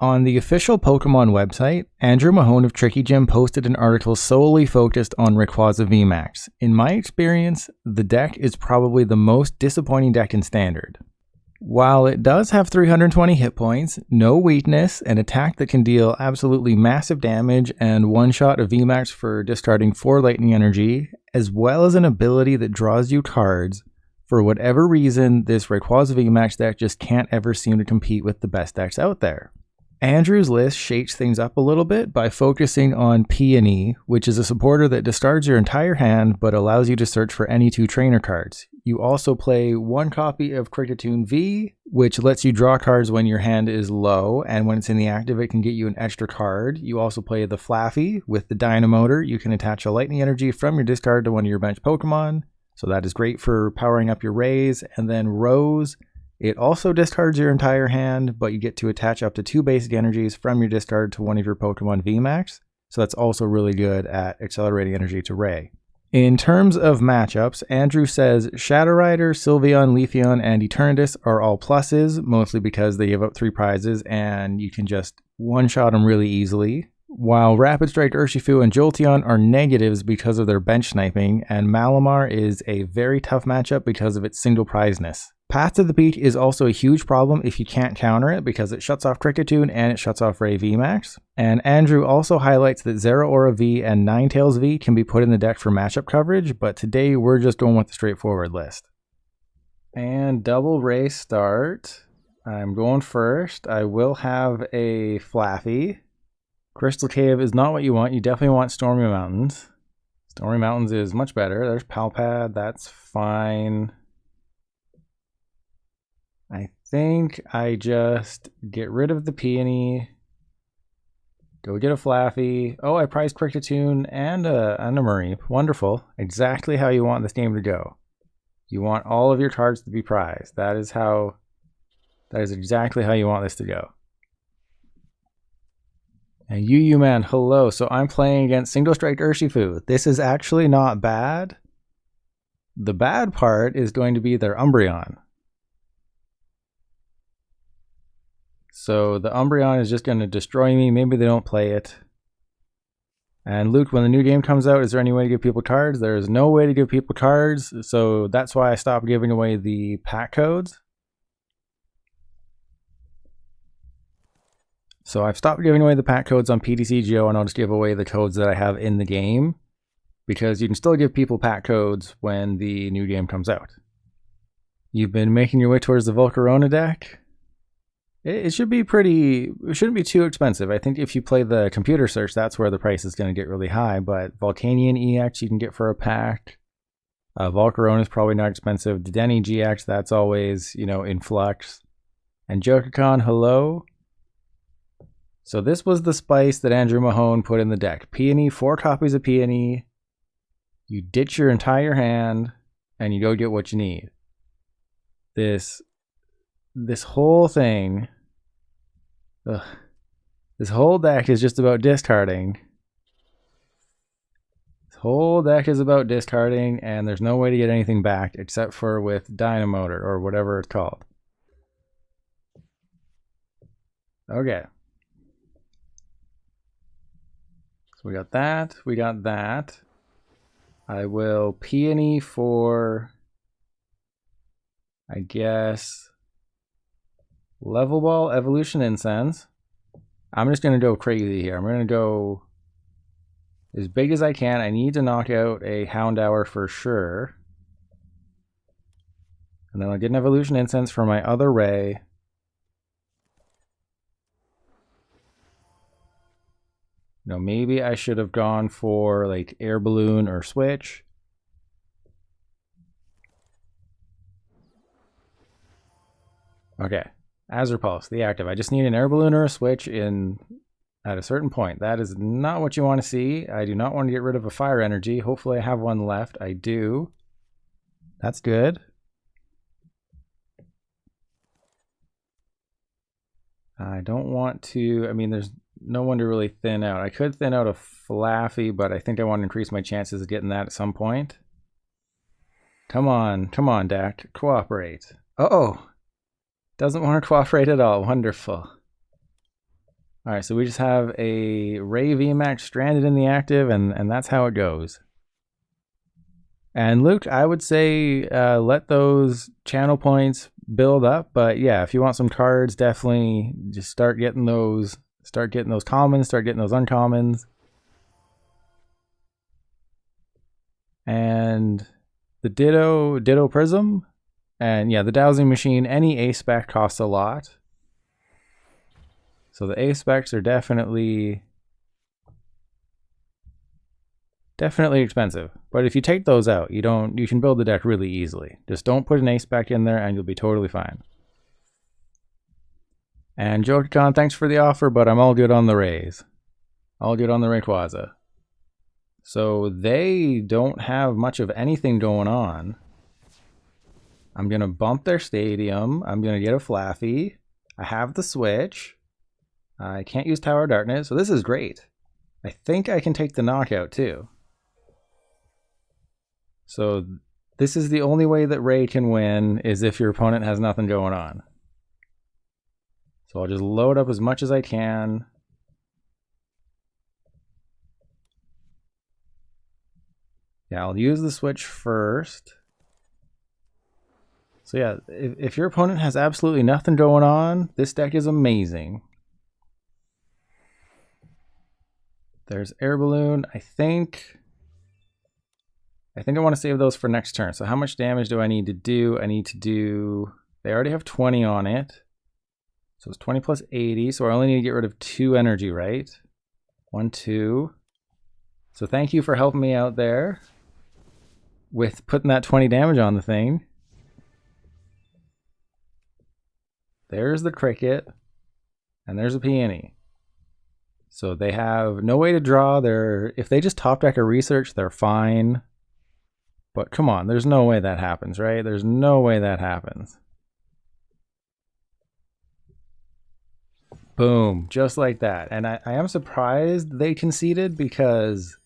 On the official Pokemon website, Andrew Mahone of Tricky Gym posted an article solely focused on Rayquaza VMAX. In my experience, the deck is probably the most disappointing deck in Standard. While it does have 320 hit points, no weakness, an attack that can deal absolutely massive damage, and one shot of VMAX for discarding 4 lightning energy, as well as an ability that draws you cards, for whatever reason, this Rayquaza VMAX deck just can't ever seem to compete with the best decks out there. Andrew's list shakes things up a little bit by focusing on Peony, which is a supporter that discards your entire hand but allows you to search for any 2 trainer cards. You also play 1 copy of Kricketune V, which lets you draw cards when your hand is low, and when it's in the active it can get you an extra card. You also play the Flaaffy with the Dynamotor. You can attach a lightning energy from your discard to one of your bench Pokemon, so that is great for powering up your Rays. And then Rose. It also discards your entire hand, but you get to attach up to 2 basic energies from your discard to one of your Pokemon VMAX, so that's also really good at accelerating energy to Ray. In terms of matchups, Andrew says Shadow Rider, Sylveon, Leafeon, and Eternatus are all pluses, mostly because they give up 3 prizes and you can just one-shot them really easily, while Rapid Strike, Urshifu, and Jolteon are negatives because of their bench sniping, and Malamar is a very tough matchup because of its single prizeness. Path to the Peak is also a huge problem if you can't counter it because it shuts off Kricketune and it shuts off Ray VMAX. And Andrew also highlights that Zeraora V and Ninetales V can be put in the deck for matchup coverage, but today we're just going with the straightforward list. And double Ray start. I'm going first. I will have a Flaaffy. Crystal Cave is not what you want. You definitely want Stormy Mountains. Stormy Mountains is much better. There's Pal Pad. That's fine. I think I just get rid of the Peony, go get a Flaaffy. Oh, I prized Kricketune and a Mareep. Wonderful. Exactly how you want this game to go. You want all of your cards to be prized. That is exactly how you want this to go. And man, hello. So I'm playing against Single Strike Urshifu. This is actually not bad. The bad part is going to be their Umbreon. So the Umbreon is just going to destroy me. Maybe they don't play it. And Luke, when the new game comes out, is there any way to give people cards? There is no way to give people cards. So that's why I stopped giving away the pack codes. So I've stopped giving away the pack codes on PTCGO, and I'll just give away the codes that I have in the game, because you can still give people pack codes when the new game comes out. You've been making your way towards the Volcarona deck. It should be it shouldn't be too expensive. I think if you play the computer search, that's where the price is going to get really high, but Volcanion EX you can get for a pack. Volcarona is probably not expensive. Dedenne GX, that's always, in flux. And Jokercon, hello. So this was the spice that Andrew Mahone put in the deck. Peony, 4 copies of Peony. You ditch your entire hand, and you go get what you need. This whole thing, this whole deck is just about discarding. This whole deck is about discarding, and there's no way to get anything back except for with Dynamotor, or whatever it's called. Okay. We got that. We got that. I will Peony for, I guess, Level Ball Evolution Incense. I'm just going to go crazy here. I'm going to go as big as I can. I need to knock out a Houndour for sure. And then I'll get an Evolution Incense for my other Ray. Maybe I should have gone for like Air Balloon or Switch. Okay, Azurpulse, the active. I just need an Air Balloon or a Switch at a certain point. That is not what you want to see. I do not want to get rid of a Fire Energy. Hopefully I have one left. I do. That's good. I don't want to, there's no one to really thin out. I could thin out a Flaaffy, but I think I want to increase my chances of getting that at some point. Come on, deck, cooperate. Uh-oh, doesn't want to cooperate at all. Wonderful. All right, so we just have a Ray VMAX stranded in the active, and that's how it goes. And Luke, I would say let those channel points build up. But yeah, if you want some cards, definitely just start getting those commons, start getting those uncommons. And the Ditto Prism. And yeah, the dowsing machine, any A spec costs a lot. So the A specs are definitely expensive. But if you take those out, you can build the deck really easily. Just don't put an A spec in there and you'll be totally fine. And Jokicon, thanks for the offer, but I'm all good on the Rays. All good on the Rayquaza. So they don't have much of anything going on. I'm going to bump their stadium. I'm going to get a Flaaffy. I have the Switch. I can't use Tower of Darkness, so this is great. I think I can take the knockout too. So this is the only way that Ray can win, is if your opponent has nothing going on. So I'll just load up as much as I can. Yeah, I'll use the Switch first. So yeah, if your opponent has absolutely nothing going on, this deck is amazing. There's Air Balloon. I think I want to save those for next turn. So how much damage do I need to do? They already have 20 on it. So it's 20 plus 80. So I only need to get rid of 2 energy, right? 1, 2. So thank you for helping me out there with putting that 20 damage on the thing. There's the Cricket. And there's a Peony. So they have no way to draw. If they just top deck a research, they're fine. But come on, there's no way that happens, right? There's no way that happens. Boom, just like that. And I am surprised they conceded because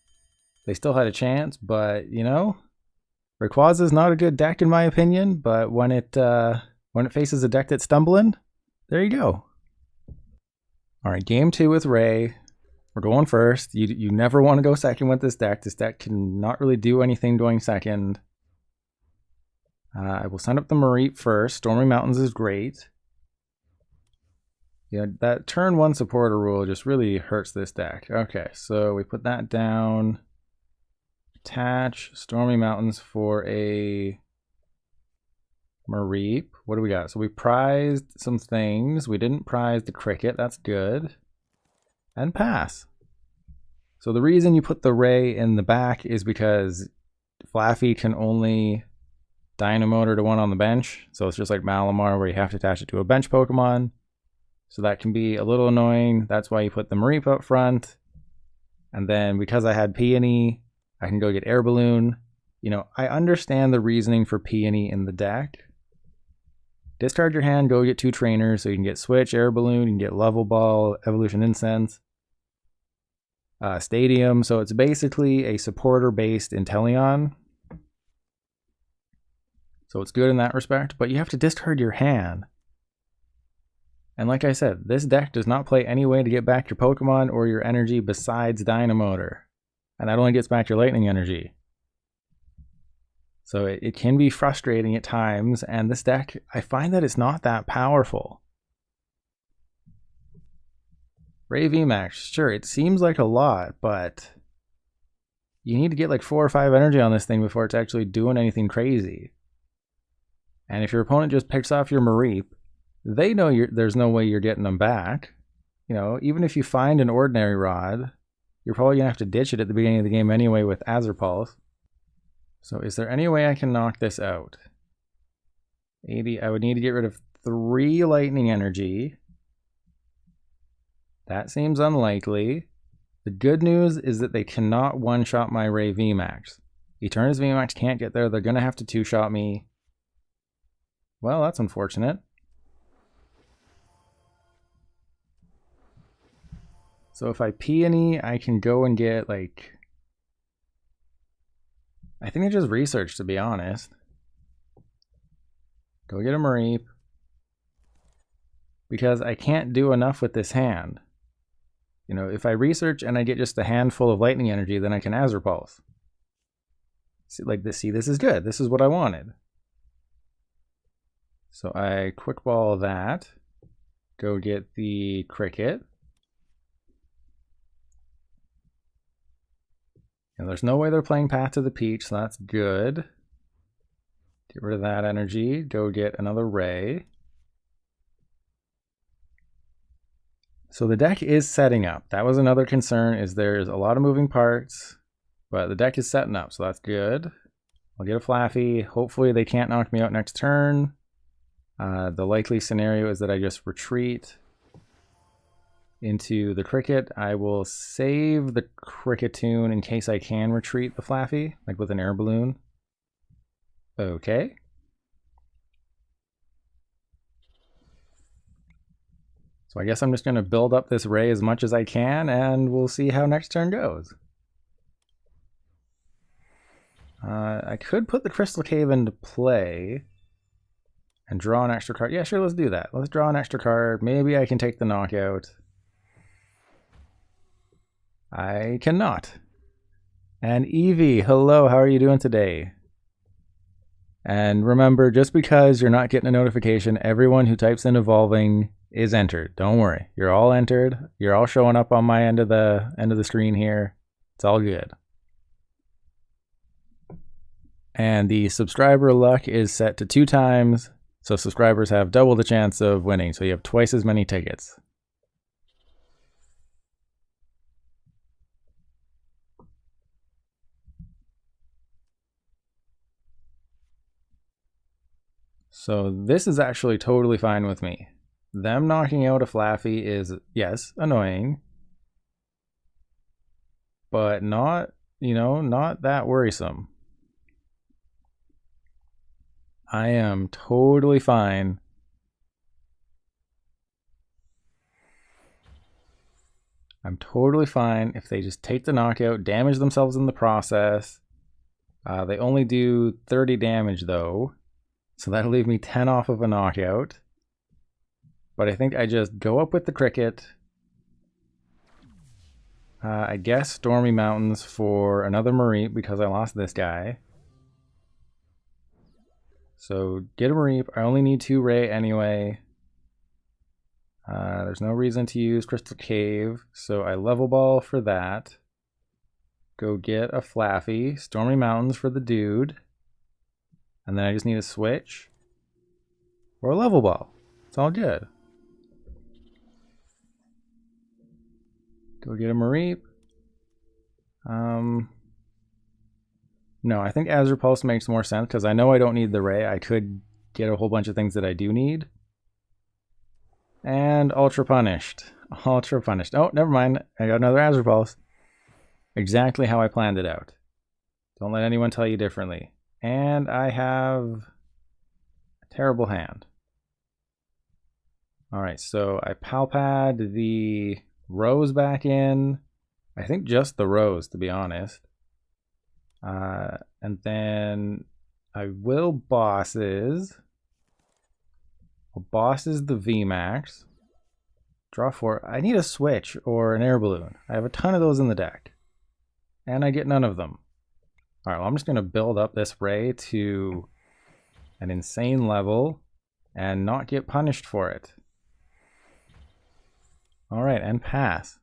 they still had a chance. But, you know, Rayquaza is not a good deck in my opinion. But when it faces a deck that's stumbling, there you go. All right, game 2 with Ray. We're going first. You never want to go second with this deck. This deck cannot really do anything going second. I will send up the Mareep first. Stormy Mountains is great. Yeah, that turn 1 supporter rule just really hurts this deck. Okay, so we put that down. Attach Stormy Mountains for a Mareep. What do we got? So we prized some things. We didn't prize the Cricket. That's good. And pass. So the reason you put the Ray in the back is because Flaaffy can only Dynamotor to one on the bench. So it's just like Malamar where you have to attach it to a bench Pokemon. So that can be a little annoying. That's why you put the Mareep up front. And then because I had Peony, I can go get Air Balloon. You know, I understand the reasoning for Peony in the deck. Discard your hand, go get 2 trainers, so you can get Switch, Air Balloon, you can get Level Ball, Evolution Incense, Stadium. So it's basically a supporter-based Inteleon. So it's good in that respect, but you have to discard your hand. And like I said, this deck does not play any way to get back your Pokemon or your energy besides Dynamotor. And that only gets back your Lightning energy. So it can be frustrating at times, and this deck, I find that it's not that powerful. Ray VMAX, sure, it seems like a lot, but you need to get like 4 or 5 energy on this thing before it's actually doing anything crazy. And if your opponent just picks off your Mareep, they know there's no way you're getting them back. You know, even if you find an ordinary rod, you're probably going to have to ditch it at the beginning of the game anyway with Azurpulse. So is there any way I can knock this out? 80, I would need to get rid of 3 lightning energy. That seems unlikely. The good news is that they cannot one-shot my Ray VMAX. Eternatus VMAX can't get there. They're going to have to 2-shot me. Well, that's unfortunate. So if I Peony, I can go and get like... I think I just researched, to be honest. Go get a Mareep. Because I can't do enough with this hand. You know, if I research and I get just a handful of lightning energy, then I can Azure Pulse. See, like this, see, this is good. This is what I wanted. So I quick ball that. Go get the Cricket. And there's no way they're playing Path to the Peach, so that's good. Get rid of that energy. Go get another Ray. So the deck is setting up. That was another concern, is there's a lot of moving parts, but the deck is setting up, so that's good. I'll get a Flaaffy. Hopefully they can't knock me out next turn. The likely scenario is that I just retreat into the Cricket. I will save the Kricketune in case I can retreat the Flaaffy, like with an Air Balloon. Okay. So I guess I'm just going to build up this Ray as much as I can, and we'll see how next turn goes. I could put the Crystal Cave into play and draw an extra card. Yeah, sure, let's do that. Let's draw an extra card. Maybe I can take the knockout. I cannot. And Evie, hello, how are you doing today? And remember, just because you're not getting a notification, everyone who types in evolving is entered. Don't worry. You're all entered. You're all showing up on my end of the screen here. It's all good. And the subscriber luck is set to 2 times, so subscribers have double the chance of winning. So you have twice as many tickets. So this is actually totally fine with me. Them knocking out a Flaaffy is, yes, annoying, but not, you know, not that worrisome. I am totally fine. I'm totally fine if they just take the knockout, damage themselves in the process. They only do 30 damage though, so that'll leave me 10 off of a knockout. But I think I just go up with the Cricket. I guess Stormy Mountains for another Mareep because I lost this guy. So get a Mareep. I only need 2 Ray anyway. There's no reason to use Crystal Cave, so I level ball for that. Go get a Flaaffy. Stormy Mountains for the dude. And then I just need a switch. Or a level ball. It's all good. Go get a Mareep. No, I think Azure Pulse makes more sense because I know I don't need the Ray. I could get a whole bunch of things that I do need. And Ultra Punished. Ultra Punished. Oh, never mind. I got another Azure Pulse. Exactly how I planned it out. Don't let anyone tell you differently. And I have a terrible hand. Alright, so I Pal Pad the Rose back in. I think just the Rose, to be honest. And then I will bosses. I'll bosses the VMAX. Draw 4. I need a switch or an Air Balloon. I have a ton of those in the deck. And I get none of them. Alright, well I'm just going to build up this Ray to an insane level and not get punished for it. Alright, and pass.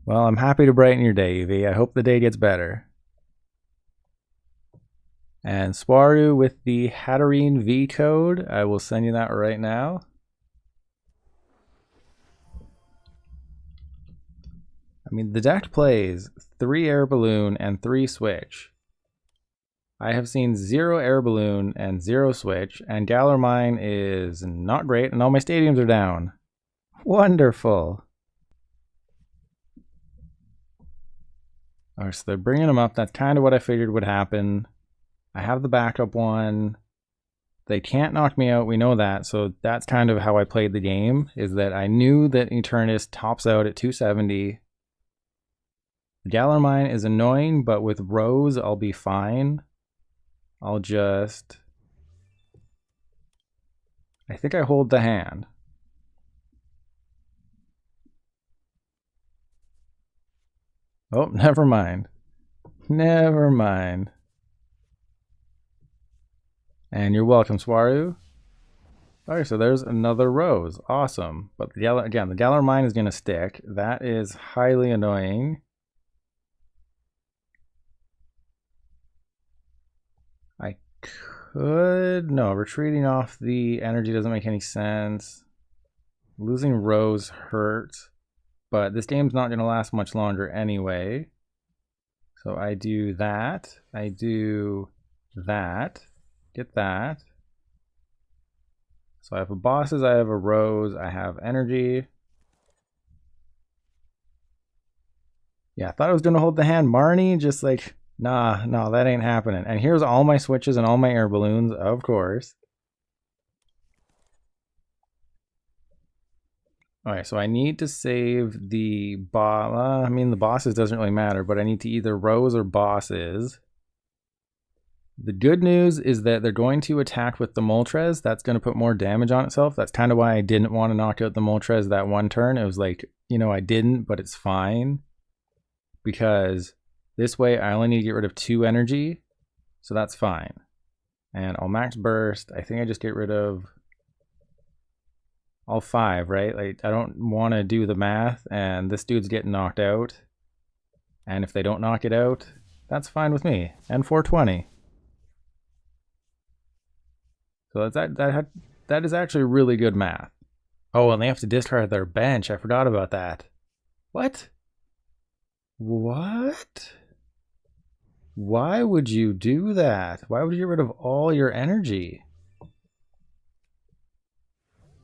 Well, I'm happy to brighten your day, Evie. I hope the day gets better. And Swaru with the Hatterene V code. I will send you that right now. I mean, the deck plays 3 Air Balloon and 3 Switch. I have seen 0 Air Balloon and 0 Switch, and Galar Mine is not great, and all my stadiums are down. Wonderful. Alright, so they're bringing them up. That's kind of what I figured would happen. I have the backup one. They can't knock me out, we know that, so that's kind of how I played the game, is that I knew that Eternus tops out at 270. Galar Mine is annoying, but with Rose, I'll be fine. I'll just... I think I hold the hand. Oh, never mind. Never mind. And you're welcome, Swaru. Alright, so there's another Rose. Awesome. But the Galar Mine is going to stick. That is highly annoying. I could... No, retreating off the energy doesn't make any sense. Losing Rose hurts. But this game's not going to last much longer anyway. So I do that. I do that. Get that. So I have a bosses, I have a Rose, I have energy. Yeah, I thought I was gonna hold the hand. Marnie, just like, nah, no, that ain't happening. And here's all my switches and all my air balloons, of course. Alright, so I need to save the boss. I mean, the bosses doesn't really matter, but I need to either Rose or bosses. The good news is that they're going to attack with the Moltres. That's going to put more damage on itself. That's kind of why I didn't want to knock out the Moltres that one turn. It was like, you know, I didn't, but it's fine. Because this way I only need to get rid of 2 energy. So that's fine. And I'll max burst. I think I just get rid of all 5, right? Like, I don't want to do the math. And this dude's getting knocked out. And if they don't knock it out, that's fine with me. And 420. So that is actually really good math. Oh, and they have to discard their bench. I forgot about that. What? What? Why would you do that? Why would you get rid of all your energy?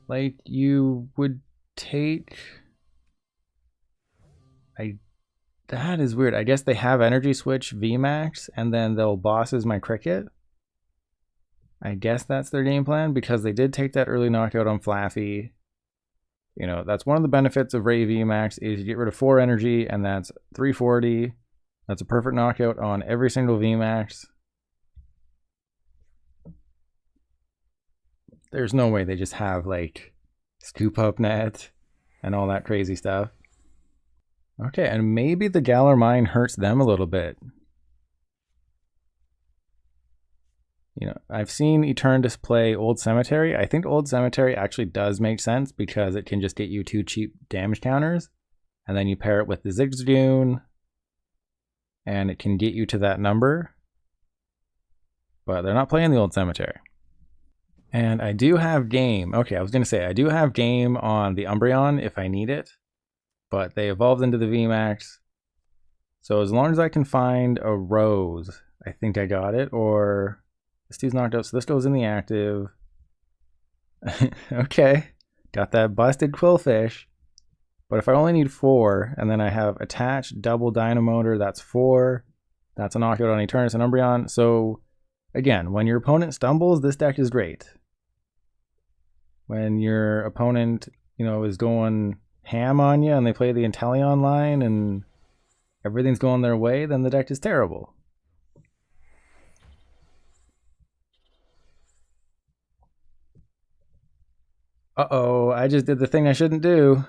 Like, you would take... That is weird. I guess they have Energy Switch VMAX, and then they'll bosses my Cricket. I guess that's their game plan, because they did take that early knockout on Flaaffy. You know, that's one of the benefits of Ray VMAX is you get rid of 4 energy, and that's 340. That's a perfect knockout on every single VMAX. There's no way they just have, like, Scoop Up Net and all that crazy stuff. Okay, and maybe the Galar Mine hurts them a little bit. You know, I've seen Eternatus play Old Cemetery. I think Old Cemetery actually does make sense because it can just get you 2 cheap damage counters. And then you pair it with the Zigzagoon. And it can get you to that number. But they're not playing the Old Cemetery. And I do have game. Okay, I was going to say, I do have game on the Umbreon if I need it. But they evolved into the VMAX. So as long as I can find a Rose, I think I got it. Or... This dude's knocked out, so this goes in the active. Okay, got that busted Quillfish. But if I only need 4, and then I have attached double Dynamotor, that's 4. That's a knockout on Eternatus and Umbreon. So, again, when your opponent stumbles, this deck is great. When your opponent, you know, is going ham on you, and they play the Inteleon line, and everything's going their way, then the deck is terrible. Uh-oh, I just did the thing I shouldn't do.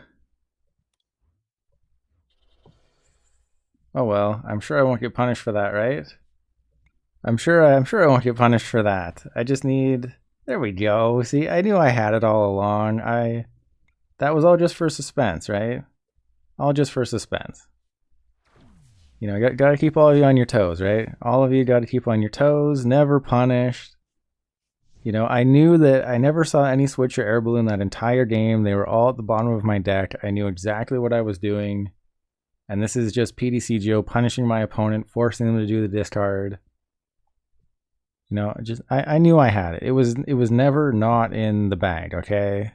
Oh well, I'm sure I won't get punished for that, right? I'm sure I won't get punished for that. I just need... There we go. See, I knew I had it all along. That was all just for suspense, right? All just for suspense. You know, gotta keep all of you on your toes, right? All of you gotta keep on your toes, never punished. You know, I knew that I never saw any Switch or Air Balloon that entire game. They were all at the bottom of my deck. I knew exactly what I was doing. And this is just PDCGO punishing my opponent, forcing them to do the discard. You know, just I knew I had it. It was never not in the bag, okay?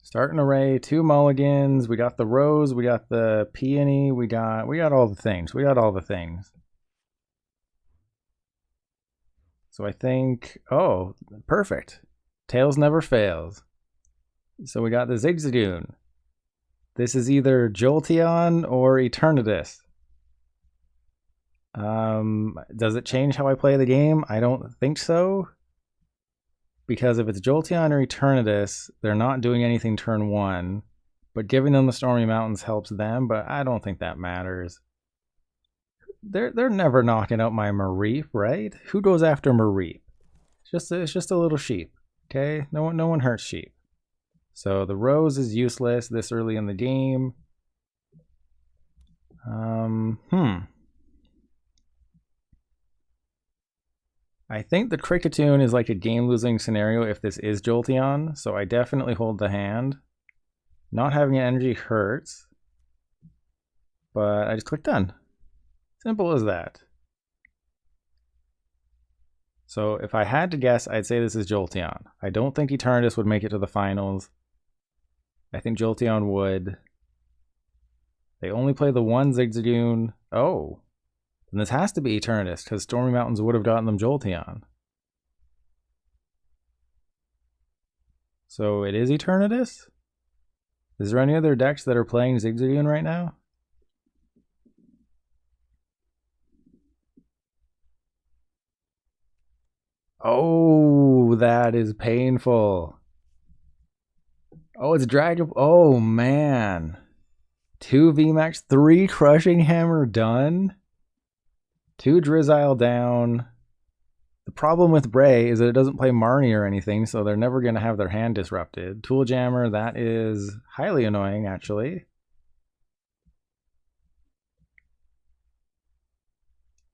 Starting array, 2 mulligans. We got the Rose, we got the Peony, we got all the things. We got all the things. So I think, oh, perfect. Tails never fails. So we got the Zigzagoon. This is either Jolteon or Eternatus. Does it change how I play the game? I don't think so. Because if it's Jolteon or Eternatus, they're not doing anything turn 1. But giving them the Stormy Mountains helps them, but I don't think that matters. They're never knocking out my Mareep, right? Who goes after Mareep? It's just a little sheep, okay? No one hurts sheep. So the Rose is useless this early in the game. I think the Kricketune is like a game-losing scenario if this is Jolteon, so I definitely hold the hand. Not having an energy hurts, but I just click done. Simple as that. So if I had to guess, I'd say this is Jolteon. I don't think Eternatus would make it to the finals. I think Jolteon would. They only play the one Zigzagoon. Oh, then this has to be Eternatus, because Stormy Mountains would have gotten them Jolteon. So it is Eternatus? Is there any other decks that are playing Zigzagoon right now? Oh, that is painful. Oh, it's Dragon. Oh, man. 2 VMAX, 3 Crushing Hammer done. 2 Drizzile down. The problem with Bray is that it doesn't play Marnie or anything, so they're never going to have their hand disrupted. Tool Jammer, that is highly annoying, actually.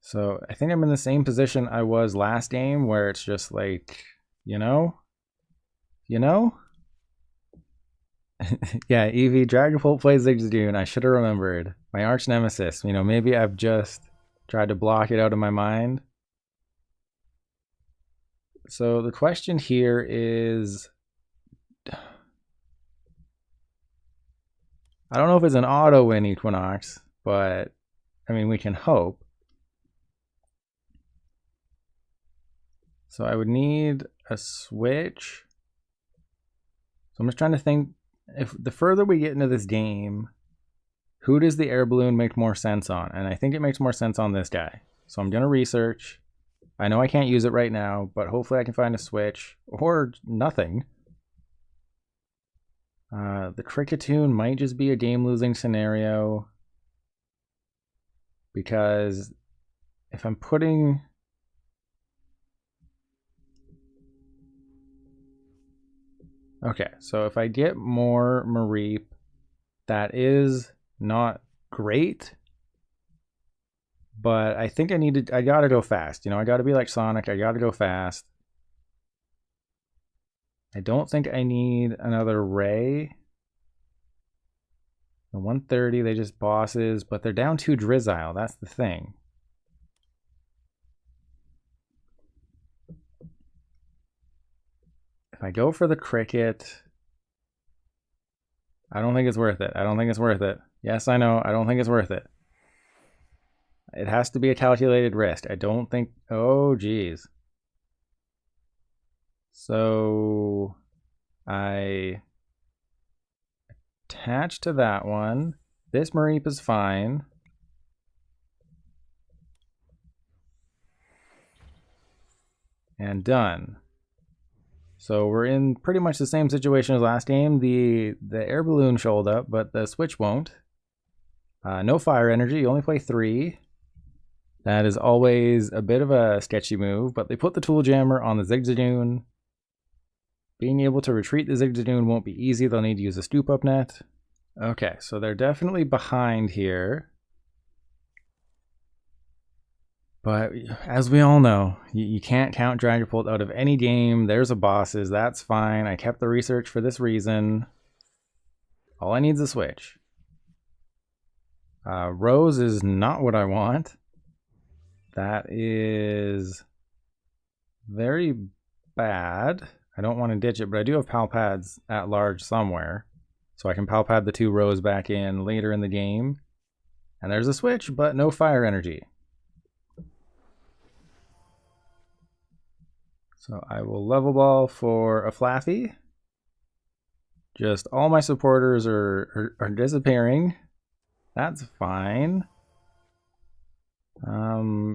So I think I'm in the same position I was last game, where it's just like, you know? Yeah, Eevee, Dragapult plays Zigzagoon. I should have remembered. My arch nemesis. You know, maybe I've just tried to block it out of my mind. So the question here is, I don't know if it's an auto win Equinox, but I mean, we can hope. So I would need a switch. So I'm just trying to think, if the further we get into this game, who does the Air Balloon make more sense on? And I think it makes more sense on this guy. So I'm going to research. I know I can't use it right now, but hopefully I can find a switch or nothing. The Kricketune might just be a game-losing scenario, because if I'm putting... Okay, so if I get more Mareep, that is not great, but I think I gotta go fast. You know, I gotta be like Sonic, I gotta go fast. I don't think I need another Ray. The 130, they just bosses, but they're down 2 Drizzile, that's the thing. If I go for the Cricket, I don't think it's worth it. I don't think it's worth it. Yes, I know, I don't think it's worth it. It has to be a calculated risk. I don't think... Oh, geez. So I attach to that one. This Mareep is fine. And done. So we're in pretty much the same situation as last game. The Air Balloon showed up, but the Switch won't. No Fire Energy, you only play 3. That is always a bit of a sketchy move, but they put the Tool Jammer on the Zigzagoon. Being able to retreat the Zigzagoon won't be easy, they'll need to use a Stoop Up Net. Okay, so they're definitely behind here. But as we all know, you can't count Dragapult out of any game. There's a bosses, that's fine. I kept the research for this reason. All I need is a switch. Rose is not what I want. That is very bad. I don't want to ditch it, but I do have Pal Pads at large somewhere. So I can Pal Pad the 2 Rose back in later in the game. And there's a switch, but no Fire Energy. So I will Level Ball for a Flaaffy. Just all my supporters are disappearing. That's fine.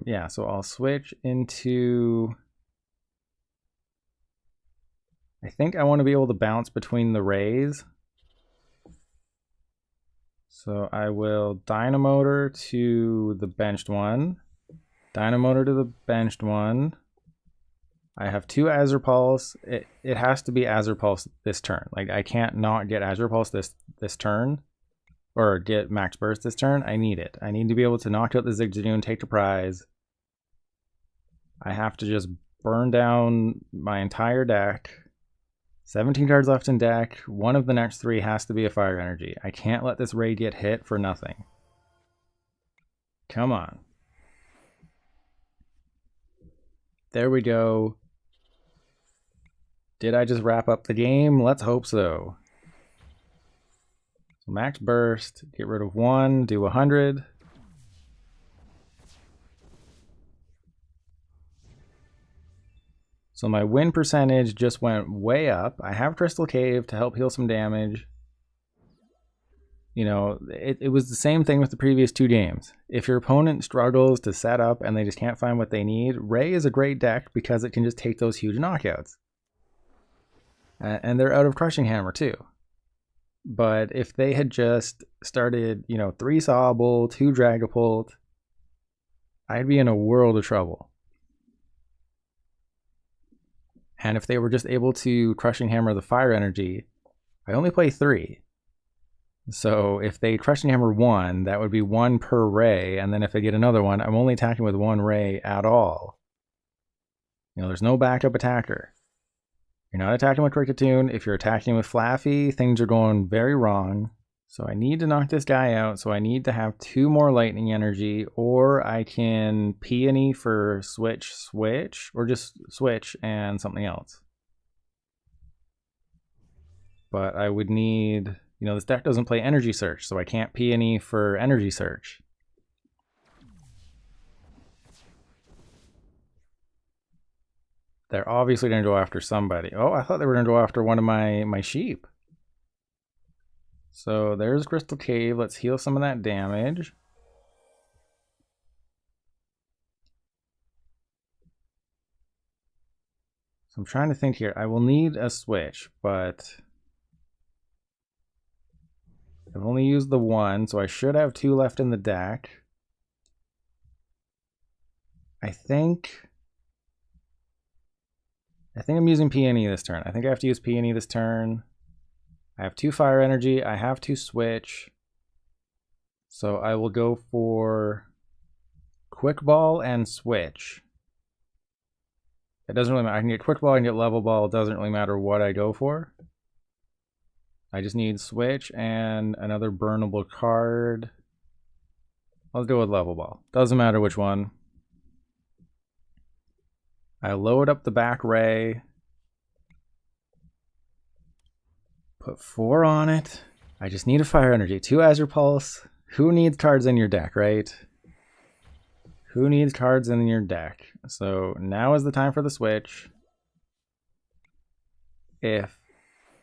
Yeah, so I'll switch into... I think I want to be able to bounce between the Rays. So I will Dynamotor to the benched one. Dynamotor to the benched one. I have 2 Azure Pulse. It has to be Azure Pulse this turn. Like, I can't not get Azure Pulse this turn. Or get Max Burst this turn. I need it. I need to be able to knock out the Zigzagoon, take the prize. I have to just burn down my entire deck. 17 cards left in deck. One of the next 3 has to be a Fire Energy. I can't let this raid get hit for nothing. Come on. There we go. Did I just wrap up the game? Let's hope so. So Max Burst, get rid of 1, do 100. So my win percentage just went way up. I have Crystal Cave to help heal some damage. You know, it was the same thing with the previous 2 games. If your opponent struggles to set up and they just can't find what they need, Ray is a great deck because it can just take those huge knockouts. And they're out of Crushing Hammer too. But if they had just started, you know, 3 Sobble, 2 Dragapult, I'd be in a world of trouble. And if they were just able to Crushing Hammer the Fire Energy, I only play 3. So if they Crushing Hammer 1, that would be 1 per Ray, and then if they get another one, I'm only attacking with 1 Ray at all. You know, there's no backup attacker. You're not attacking with Kricketune. If you're attacking with Flaaffy, things are going very wrong. So I need to knock this guy out, so I need to have 2 more Lightning Energy, or I can Peony for Switch, or just Switch and something else. But I would need, you know, this deck doesn't play Energy Search, so I can't Peony for Energy Search. They're obviously going to go after somebody. Oh, I thought they were going to go after one of my sheep. So there's Crystal Cave. Let's heal some of that damage. So I'm trying to think here. I will need a switch, but I've only used the 1, so I should have 2 left in the deck. I think I'm using Peony this turn. I think I have to use Peony this turn. I have 2 Fire Energy. I have to switch. So I will go for Quick Ball and Switch. It doesn't really matter. I can get Quick Ball, I can get Level Ball. It doesn't really matter what I go for. I just need Switch and another burnable card. I'll go with Level Ball. Doesn't matter which one. I load up the back Ray. Put 4 on it. I just need a Fire Energy. 2 Azure Pulse. Who needs cards in your deck, right? Who needs cards in your deck? So now is the time for the switch. If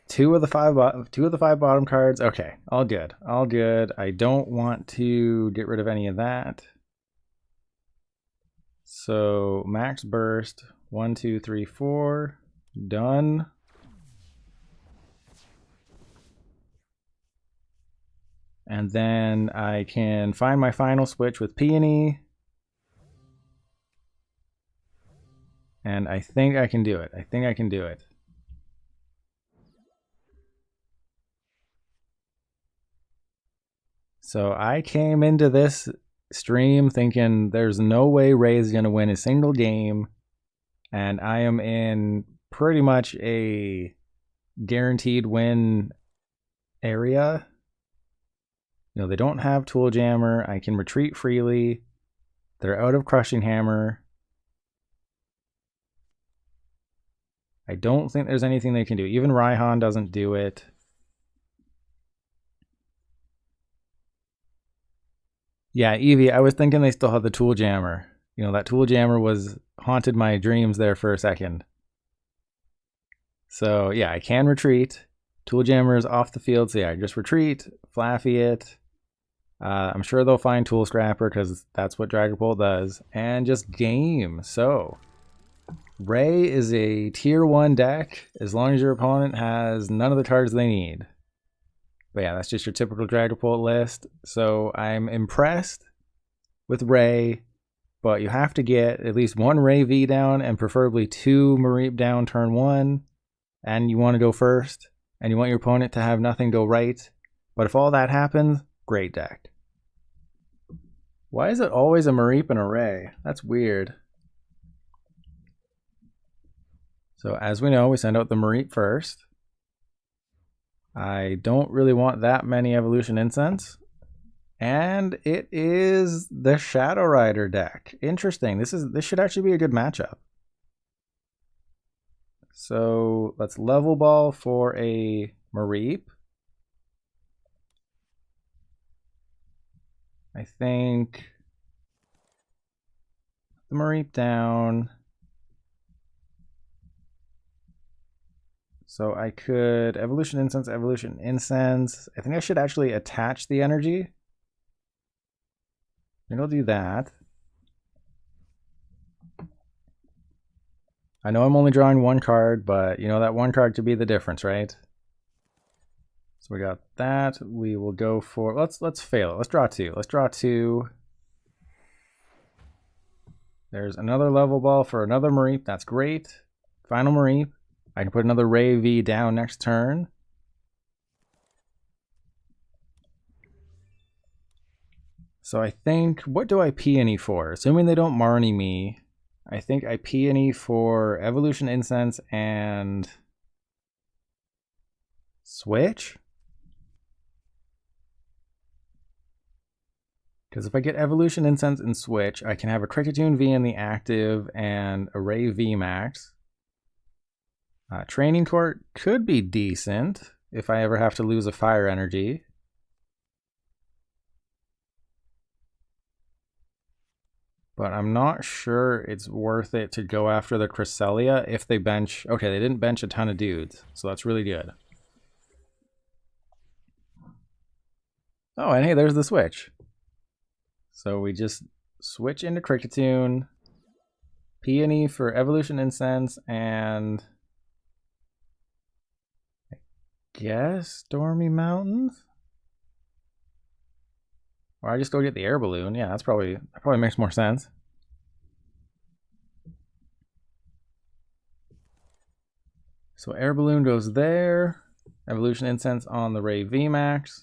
2 of the 5 bottom cards, okay, all good, all good. I don't want to get rid of any of that. So Max Burst, 1, 2, 3, 4, done. And then I can find my final switch with Peony. And I think I can do it. I think I can do it. So I came into this stream thinking there's no way Ray's going to win a single game. And I am in pretty much a guaranteed win area. You know, they don't have Tool Jammer. I can retreat freely. They're out of Crushing Hammer. I don't think there's anything they can do. Even Raihan doesn't do it. Yeah, Eevee, I was thinking they still had the Tool Jammer. You know, that Tool Jammer haunted my dreams there for a second. So yeah, I can retreat. Tool Jammer is off the field, so yeah, just retreat, Flaaffy it. I'm sure they'll find Tool Scrapper because that's what Dragapult does, and just game. So Ray is a tier 1 deck as long as your opponent has none of the cards they need. But yeah, that's just your typical Dragapult list. So I'm impressed with Ray, but you have to get at least one Ray V down and preferably 2 Mareep down turn 1. And you want to go first, and you want your opponent to have nothing go right. But if all that happens, great deck. Why is it always a Mareep and a Ray? That's weird. So as we know, we send out the Mareep first. I don't really want that many Evolution Incense. And it is the Shadow Rider deck. Interesting. This should actually be a good matchup. So let's Level Ball for a Mareep. I think the Mareep down. So I could Evolution Incense. I think I should actually attach the energy. I think I'll do that. I know I'm only drawing 1 card, but you know that 1 card could be the difference, right? So we got that. We will go for let's fail it. Let's draw 2. Let's draw 2. There's another Level Ball for another Mareep. That's great. Final Mareep. I can put another Ray V down next turn. So I think, what do I Peony for? Assuming they don't Marnie me, I think I Peony for Evolution Incense and Switch? Because if I get Evolution Incense and Switch, I can have a Kricketune V in the active and a Ray VMAX. Training Court could be decent if I ever have to lose a Fire Energy. But I'm not sure it's worth it to go after the Cresselia if they bench... Okay, they didn't bench a ton of dudes, so that's really good. Oh, and hey, there's the switch. So we just switch into Kricketune, Peony for Evolution Incense, and... I guess Stormy Mountains? Or I just go get the Air Balloon. Yeah, that probably makes more sense. So Air Balloon goes there. Evolution Incense on the Ray VMAX.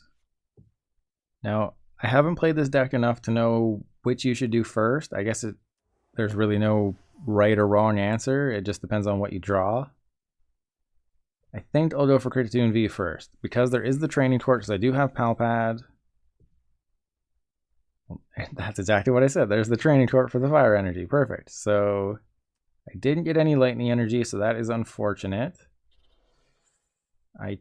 Now, I haven't played this deck enough to know which you should do first. I guess there's really no right or wrong answer. It just depends on what you draw. I think I'll go for Kricketune V first. Because there is the Training Court, because I do have Pal Pad. That's exactly what I said. There's the Training Court for the Fire Energy. Perfect. So I didn't get any Lightning Energy, so that is unfortunate. I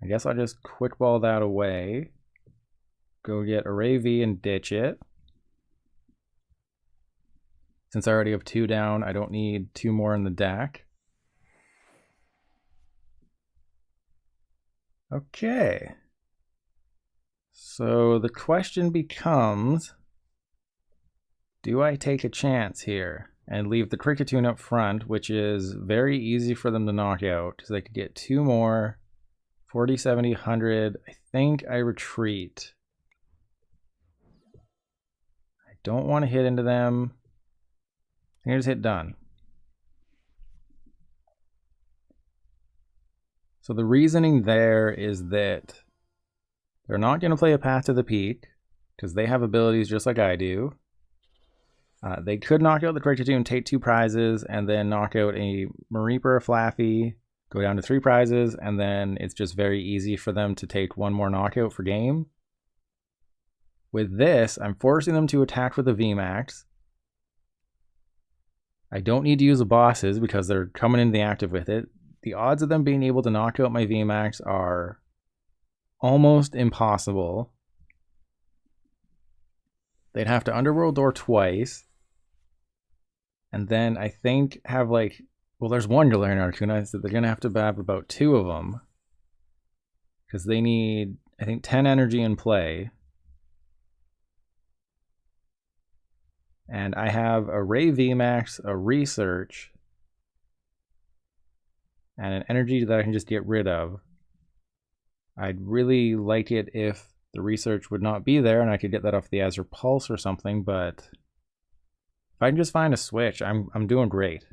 guess I'll just Quick Ball that away. Go get a Ray V and ditch it. Since I already have 2 down, I don't need 2 more in the deck. Okay. So the question becomes, do I take a chance here and leave the Kricketune up front, which is very easy for them to knock out, because they could get 2 more, 40, 70, 100. I think I retreat. I don't want to hit into them. I think I just hit done. So the reasoning there is that they're not going to play a Path to the Peak, because they have abilities just like I do. They could knock out the Kricketune, take 2 prizes, and then knock out a Mareep or a Flaaffy, go down to 3 prizes, and then it's just very easy for them to take 1 more knockout for game. With this, I'm forcing them to attack with a VMAX. I don't need to use the bosses because they're coming into the active with it. The odds of them being able to knock out my VMAX are almost impossible. They'd have to Underworld Door twice. And then I think have like... Well, there's 1 Galarian Articuno, so they're going to have to have about 2 of them. Because they need, I think, 10 energy in play. And I have a Ray VMAX, a Research, and an energy that I can just get rid of. I'd really like it if the research would not be there and I could get that off the Azure Pulse or something, but if I can just find a switch, I'm doing great.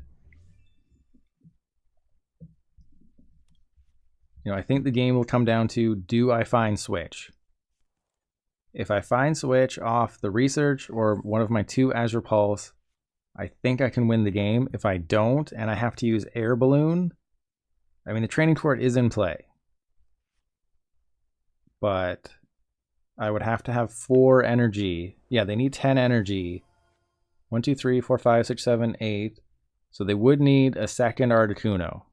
You know, I think the game will come down to, do I find switch? If I find switch off the research or one of my 2 Azure Pulse, I think I can win the game. If I don't and I have to use Air Balloon, I mean, the training court is in play, but I would have to have 4 energy. Yeah, they need 10 energy. 1, 2, 3, 4, 5, 6, 7, 8. So they would need a second Articuno.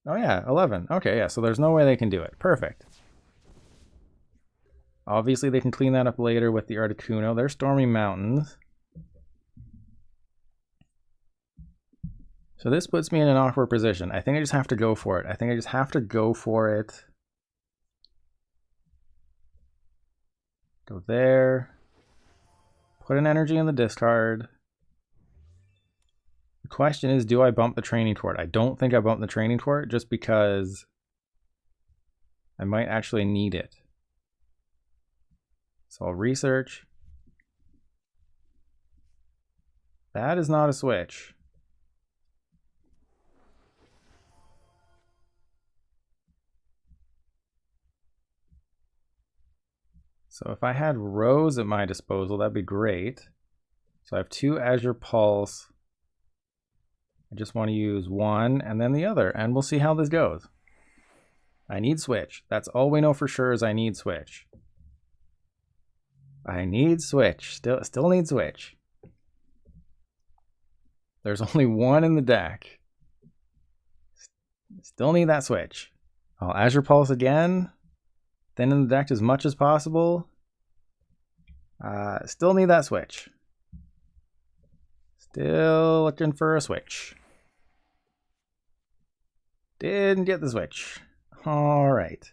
Oh yeah, 11. Okay, yeah, so there's no way they can do it. Perfect. Obviously, they can clean that up later with the Articuno. There's Stormy Mountains. So this puts me in an awkward position. I think I just have to go for it. I think I just have to go for it. Go there. Put an energy in the discard. The question is, do I bump the training court? I don't think I bump the training court just because I might actually need it. So I'll research. That is not a switch. So if I had Rose at my disposal, that'd be great. So I have 2 Azure Pulse. I just want to use one and then the other, and we'll see how this goes. I need switch. That's all we know for sure is I need switch. I need switch. Still need switch. There's only one in the deck. Still need that switch. I'll Azure Pulse again. Thin in the deck as much as possible. Still need that switch. Still looking for a switch. Didn't get the switch. All right.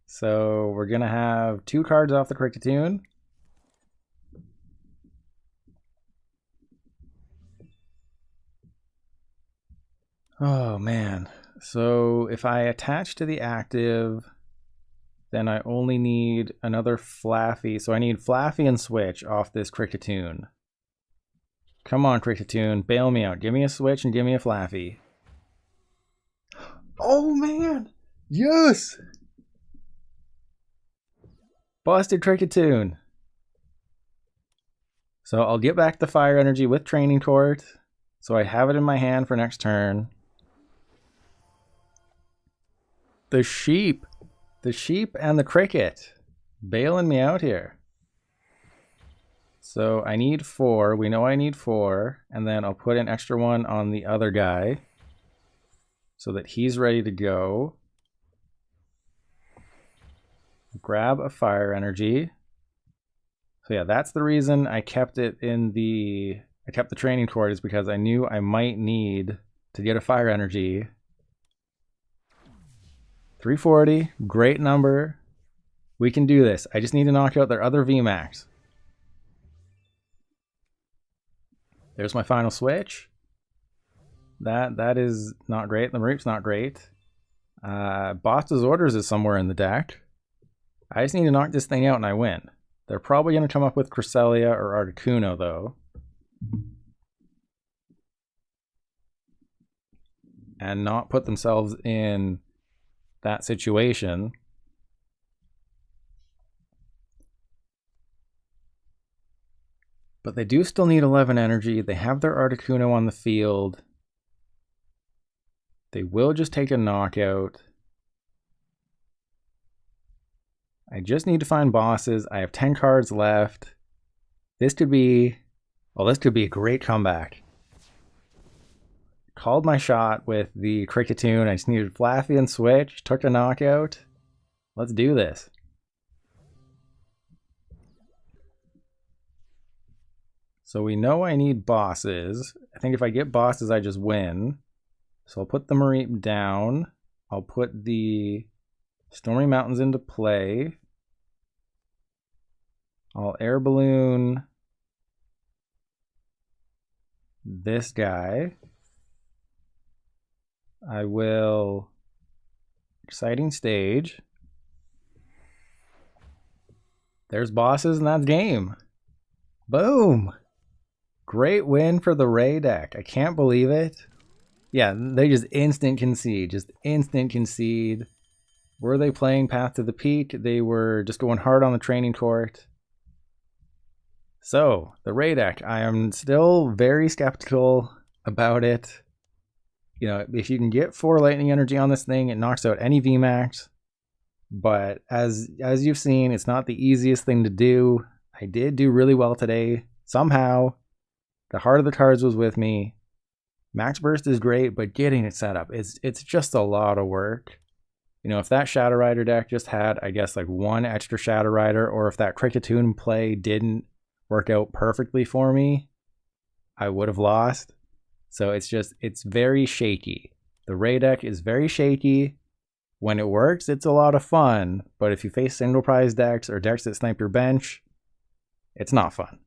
So we're going to have 2 cards off the Kricketune. Oh, man. So if I attach to the active, then I only need another Flaaffy. So I need Flaaffy and Switch off this Kricketune. Come on, Kricketune. Bail me out. Give me a Switch and give me a Flaaffy. Oh, man. Yes. Busted Kricketune. So I'll get back the fire energy with Training Court. So I have it in my hand for next turn. The sheep. The sheep and the cricket. Bailing me out here. So I need 4. We know I need 4. And then I'll put an extra one on the other guy so that he's ready to go. Grab a fire energy. So yeah, that's the reason I kept it in the... I kept the training court, is because I knew I might need to get a fire energy. 340, great number. We can do this. I just need to knock out their other VMAX. There's my final switch. That is not great. The Mareep's not great. Boss's Orders is somewhere in the deck. I just need to knock this thing out and I win. They're probably going to come up with Cresselia or Articuno, though. And not put themselves in that situation. But they do still need 11 energy. They have their Articuno on the field. They will just take a knockout. I just need to find bosses. I have 10 cards left. This could be... well, this could be a great comeback. Called my shot with the Kricketune. I just needed Flaaffy and Switch. Took a knockout. Let's do this. So we know I need bosses. I think if I get bosses, I just win. So I'll put the Mareep down. I'll put the Stormy Mountains into play. I'll Air Balloon this guy. I will... Exciting stage. There's bosses and that's game. Boom! Great win for the Ray deck. I can't believe it. Yeah, they just instant concede. Just instant concede. Were they playing Path to the Peak? They were just going hard on the training court. So, the Ray deck. I am still very skeptical about it. You know, if you can get 4 lightning energy on this thing, it knocks out any VMAX. But as you've seen, it's not the easiest thing to do. I did do really well today. Somehow, the heart of the cards was with me. Max Burst is great, but getting it set up, it's just a lot of work. You know, if that Shadow Rider deck just had, I guess, like 1 extra Shadow Rider, or if that Kricketune play didn't work out perfectly for me, I would have lost. So it's very shaky. The Ray deck is very shaky. When it works, it's a lot of fun, but if you face single prize decks or decks that snipe your bench, it's not fun.